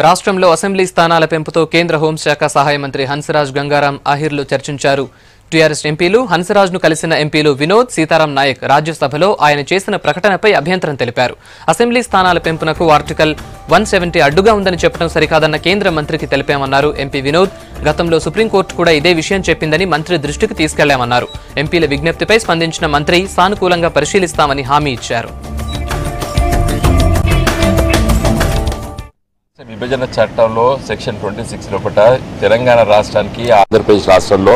రాష్ట్రంలో అసెంబ్లీ స్థానాల పెంపుతో కేంద్ర హోంశాఖ సహాయ మంత్రి హన్సరాజ్ గంగారాం ఆహిర్లు చర్చించారు. టీఆర్ఎస్ ఎంపీలు హన్సరాజ్ను కలిసిన ఎంపీలు వినోద్, సీతారాం నాయక్ రాజ్యసభలో ఆయన చేసిన ప్రకటనపై అభ్యంతరం తెలిపారు. అసెంబ్లీ స్థానాల పెంపునకు ఆర్టికల్ 170 అడ్డుగా ఉందని చెప్పడం సరికాదన్న కేంద్ర మంత్రికి తెలిపామన్నారు ఎంపీ వినోద్. గతంలో సుప్రీంకోర్టు కూడా ఇదే విషయం చెప్పిందని మంత్రి దృష్టికి తీసుకెళ్లామన్నారు. ఎంపీల విజ్ఞప్తిపై స్పందించిన మంత్రి సానుకూలంగా పరిశీలిస్తామని హామీ ఇచ్చారు. విభజన చట్టంలో సెక్షన్ 26 లోపల తెలంగాణ రాష్ట్రానికి ఆంధ్రప్రదేశ్ రాష్ట్రంలో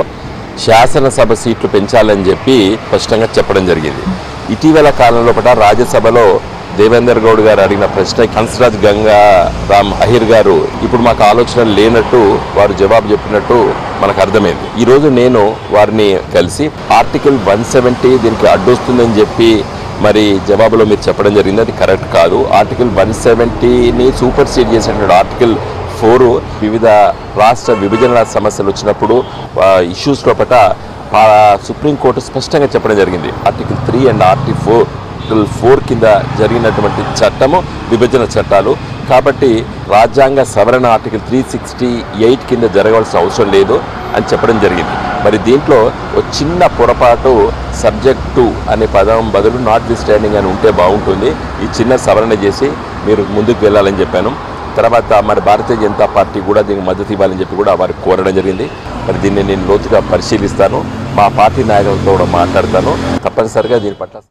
శాసనసభ సీట్లు పెంచాలని చెప్పి స్పష్టంగా చెప్పడం జరిగింది. ఇటీవల కాలంలో రాజ్యసభలో దేవేందర్ గౌడ్ గారు అడిగిన ప్రశ్న హన్సరాజ్ గంగారాం అహిర్ గారు ఇప్పుడు మాకు ఆలోచన లేనట్టు వారు జవాబు చెప్పినట్టు మనకు అర్థమైంది. ఈ రోజు నేను వారిని కలిసి ఆర్టికల్ 170 దీనికి అడ్డొస్తుందని చెప్పి మరి జవాబులో మీరు చెప్పడం జరిగింది, అది కరెక్ట్ కాదు. ఆర్టికల్ 170ని సూపర్ సీడ్ చేసినటువంటి ఆర్టికల్ 4 వివిధ రాష్ట్ర విభజన సమస్యలు వచ్చినప్పుడు ఇష్యూస్ లోపల సుప్రీంకోర్టు స్పష్టంగా చెప్పడం జరిగింది. ఆర్టికల్ 3 అండ్ ఆర్టికల్ 4 కింద జరిగినటువంటి చట్టము విభజన చట్టాలు కాబట్టి రాజ్యాంగ సవరణ ఆర్టికల్ 368 కింద జరగవలసిన అవసరం లేదు అని చెప్పడం జరిగింది. మరి దీంట్లో ఒక చిన్న పొరపాటు సబ్జెక్టు అనే పదం బదులు నాట్ విస్టాండింగ్ అని ఉంటే బాగుంటుంది. ఈ చిన్న సవరణ చేసి మీరు ముందుకు వెళ్ళాలని చెప్పాను. తర్వాత మరి భారతీయ జనతా పార్టీ కూడా దీనికి మద్దతు ఇవ్వాలని చెప్పి కూడా వారికి కోరడం జరిగింది. మరి దీన్ని నేను లోతుగా పరిశీలిస్తాను, మా పార్టీ నాయకులతో కూడా మాట్లాడతాను. తప్పనిసరిగా దీని పట్ల